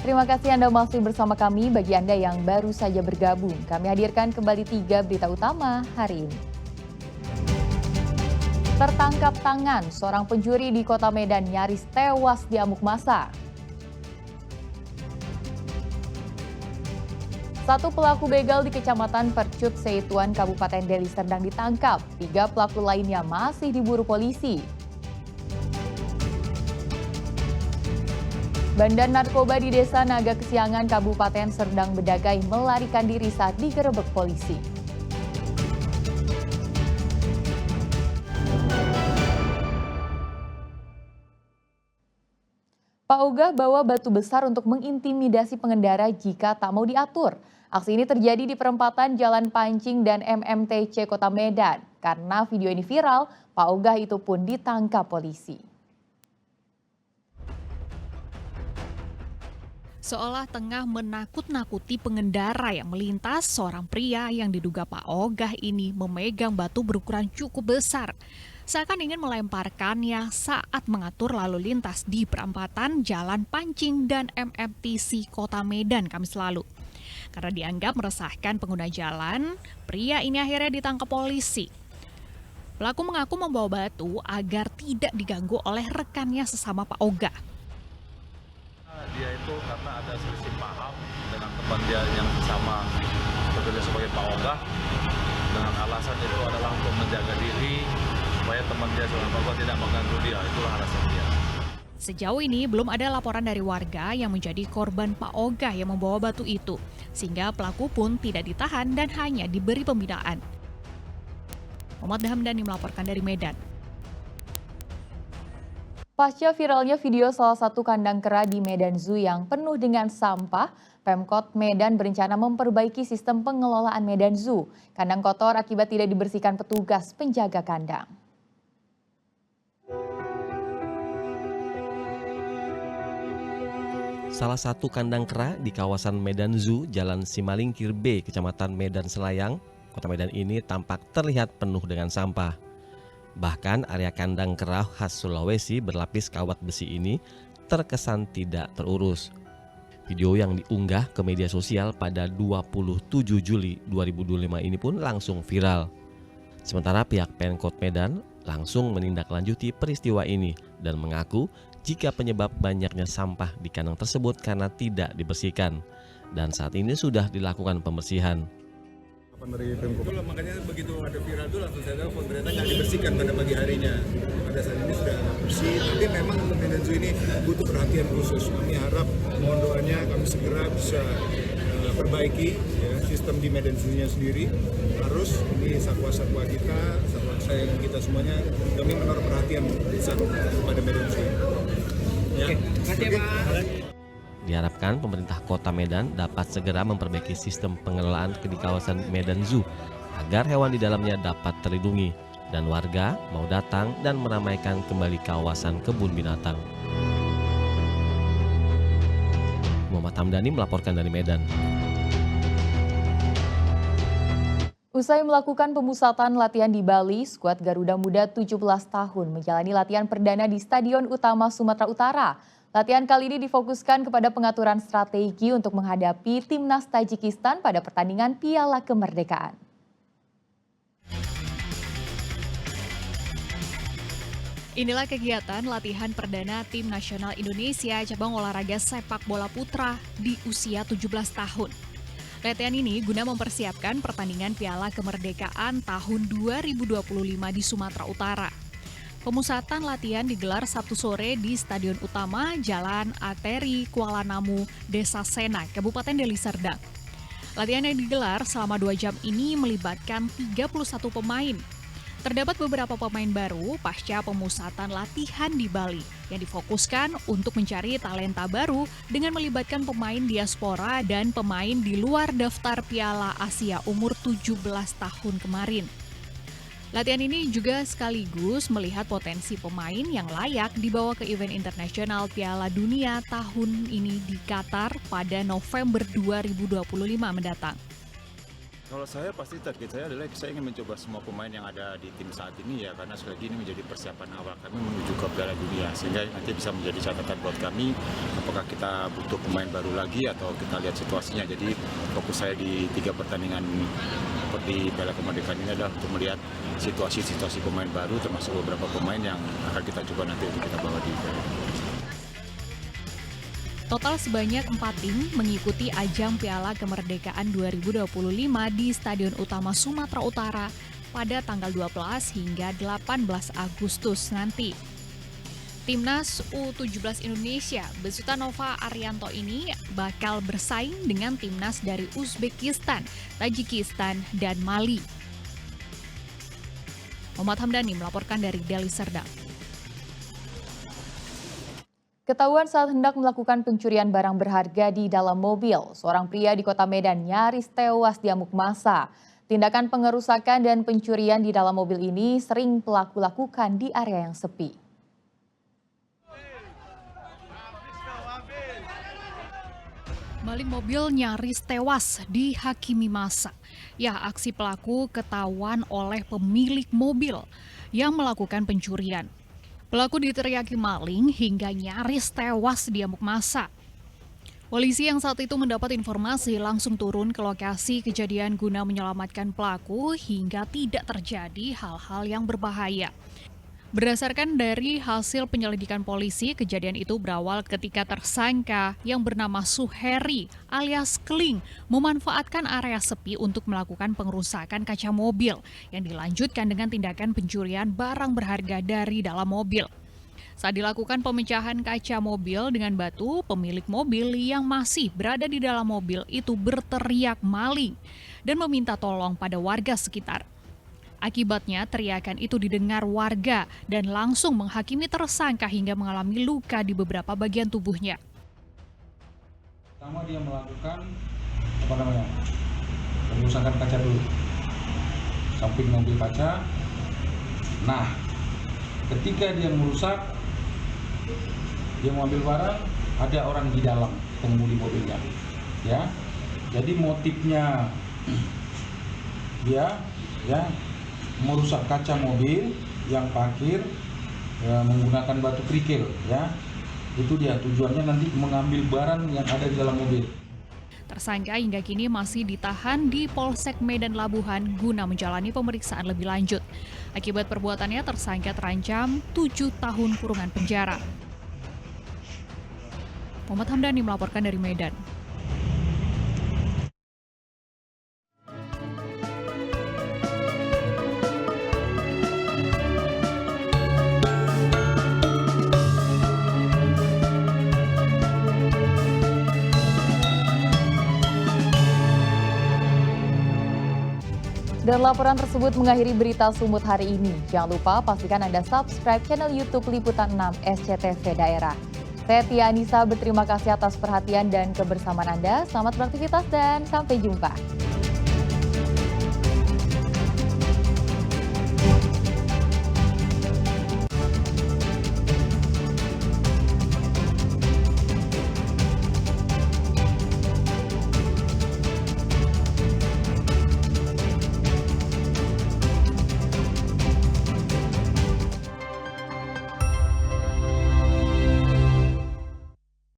Terima kasih Anda masih bersama kami. Bagi Anda yang baru saja bergabung, kami hadirkan kembali 3 berita utama hari ini. Tertangkap tangan, seorang pencuri di kota Medan nyaris tewas di amuk massa. Satu pelaku begal di Kecamatan Percut Seituan, Kabupaten Deli Serdang ditangkap. 3 pelaku lainnya masih diburu polisi. Bandar narkoba di Desa Naga Kesiangan, Kabupaten Serdang Bedagai melarikan diri saat digerebek polisi. Pak Ogah bawa batu besar untuk mengintimidasi pengendara jika tak mau diatur. Aksi ini terjadi di perempatan Jalan Pancing dan MMTC Kota Medan. Karena video ini viral, Pak Ogah itu pun ditangkap polisi. Seolah tengah menakut-nakuti pengendara yang melintas, seorang pria yang diduga Pak Ogah ini memegang batu berukuran cukup besar. Seakan ingin melemparkannya saat mengatur lalu lintas di perempatan Jalan Pancing dan MMTC Kota Medan Kamis lalu. Karena dianggap meresahkan pengguna jalan, pria ini akhirnya ditangkap polisi. Pelaku mengaku membawa batu agar tidak diganggu oleh rekannya sesama Pak Ogah. Dia itu karena ada selisih paham dengan teman dia yang sama bekerja sebagai Pak Ogah, dengan alasan itu adalah untuk menjaga diri supaya teman dia sebagai Pak Ogah tidak mengganggu dia. Itulah alasan dia. Sejauh ini belum ada laporan dari warga yang menjadi korban Pak Ogah yang membawa batu itu, sehingga pelaku pun tidak ditahan dan hanya diberi pembinaan. Muhammad Hamdani melaporkan dari Medan. Pasca viralnya video salah satu kandang kera di Medan Zoo yang penuh dengan sampah, Pemkot Medan berencana memperbaiki sistem pengelolaan Medan Zoo. Kandang kotor akibat tidak dibersihkan petugas penjaga kandang. Salah satu kandang kera di kawasan Medan Zoo, Jalan Simalingkir B, Kecamatan Medan Selayang, Kota Medan ini tampak terlihat penuh dengan sampah. Bahkan area kandang kera khas Sulawesi berlapis kawat besi ini terkesan tidak terurus. Video yang diunggah ke media sosial pada 27 Juli 2025 ini pun langsung viral. Sementara pihak Pemkot Medan langsung menindaklanjuti peristiwa ini dan mengaku jika penyebab banyaknya sampah di kandang tersebut karena tidak dibersihkan. Dan saat ini sudah dilakukan pembersihan. Dari Pemkot. Itulah makanya begitu ada viral itu langsung saya tahu pemerintah nggak dibersihkan pada pagi harinya. Pada saat ini sudah bersih, tapi memang untuk Medan Zoo ini butuh perhatian khusus. Kami harap mohon doanya kami segera bisa perbaiki ya, sistem di Medan Zoo-nya sendiri. Harus ini satwa-satwa kita, satwa sayang kita semuanya, kami menaruh perhatian besar kepada Medan Zoo. Ya. Oke. Diharapkan pemerintah kota Medan dapat segera memperbaiki sistem pengelolaan di kawasan Medan Zoo agar hewan di dalamnya dapat terlindungi dan warga mau datang dan meramaikan kembali kawasan kebun binatang. Muhammad Hamdani melaporkan dari Medan. Usai melakukan pemusatan latihan di Bali, skuad Garuda Muda 17 tahun menjalani latihan perdana di Stadion Utama Sumatera Utara. Latihan kali ini difokuskan kepada pengaturan strategi untuk menghadapi timnas Tajikistan pada pertandingan Piala Kemerdekaan. Inilah kegiatan latihan perdana Tim Nasional Indonesia cabang olahraga sepak bola putra di usia 17 tahun. Latihan ini guna mempersiapkan pertandingan Piala Kemerdekaan tahun 2025 di Sumatera Utara. Pemusatan latihan digelar Sabtu sore di Stadion Utama Jalan Ateri, Kuala Namu, Desa Sena, Kabupaten Deli Serdang. Latihan yang digelar selama 2 jam ini melibatkan 31 pemain. Terdapat beberapa pemain baru pasca pemusatan latihan di Bali yang difokuskan untuk mencari talenta baru dengan melibatkan pemain diaspora dan pemain di luar daftar Piala Asia umur 17 tahun kemarin. Latihan ini juga sekaligus melihat potensi pemain yang layak dibawa ke event internasional Piala Dunia tahun ini di Qatar pada November 2025 mendatang. Kalau saya pasti target saya adalah saya ingin mencoba semua pemain yang ada di tim saat ini ya, karena sekali lagi ini menjadi persiapan awal kami menuju ke Piala Dunia, sehingga nanti bisa menjadi catatan buat kami apakah kita butuh pemain baru lagi atau kita lihat situasinya. Jadi fokus saya di 3 pertandingan seperti Piala Kemerdekaan ini adalah untuk melihat situasi pemain baru, termasuk beberapa pemain yang akan kita coba nanti untuk kita bawa di Piala Dunia. Total sebanyak 4 tim mengikuti ajang Piala Kemerdekaan 2025 di Stadion Utama Sumatera Utara pada tanggal 12 hingga 18 Agustus nanti. Timnas U17 Indonesia besutan Nova Arianto ini bakal bersaing dengan timnas dari Uzbekistan, Tajikistan, dan Mali. Muhammad Hamdani melaporkan dari Deli Serdang. Ketahuan saat hendak melakukan pencurian barang berharga di dalam mobil, seorang pria di Kota Medan nyaris tewas diamuk massa. Tindakan pengerusakan dan pencurian di dalam mobil ini sering pelaku lakukan di area yang sepi. Maling mobil nyaris tewas dihakimi massa. Ya, aksi pelaku ketahuan oleh pemilik mobil yang melakukan pencurian. Pelaku diteriaki maling hingga nyaris tewas diamuk massa. Polisi yang saat itu mendapat informasi langsung turun ke lokasi kejadian guna menyelamatkan pelaku hingga tidak terjadi hal-hal yang berbahaya. Berdasarkan dari hasil penyelidikan polisi, kejadian itu berawal ketika tersangka yang bernama Suheri alias Kling memanfaatkan area sepi untuk melakukan pengerusakan kaca mobil yang dilanjutkan dengan tindakan pencurian barang berharga dari dalam mobil. Saat dilakukan pemecahan kaca mobil dengan batu, pemilik mobil yang masih berada di dalam mobil itu berteriak maling dan meminta tolong pada warga sekitar. Akibatnya teriakan itu didengar warga dan langsung menghakimi tersangka hingga mengalami luka di beberapa bagian tubuhnya. Pertama dia melakukan pengerusakan kaca dulu, samping mobil kaca. Nah, ketika dia merusak, dia mengambil barang, ada orang di dalam pengemudi mobilnya, ya. Jadi motifnya dia, ya, merusak kaca mobil yang parkir menggunakan batu kerikil, ya. Itu dia tujuannya, nanti mengambil barang yang ada di dalam mobil. Tersangka hingga kini masih ditahan di Polsek Medan Labuhan guna menjalani pemeriksaan lebih lanjut. Akibat perbuatannya tersangka terancam 7 tahun kurungan penjara. Muhammad Hamdani melaporkan dari Medan. Dan laporan tersebut mengakhiri berita Sumut hari ini. Jangan lupa pastikan Anda subscribe channel YouTube Liputan 6 SCTV Daerah. Saya Tia Anissa berterima kasih atas perhatian dan kebersamaan Anda. Selamat beraktivitas dan sampai jumpa.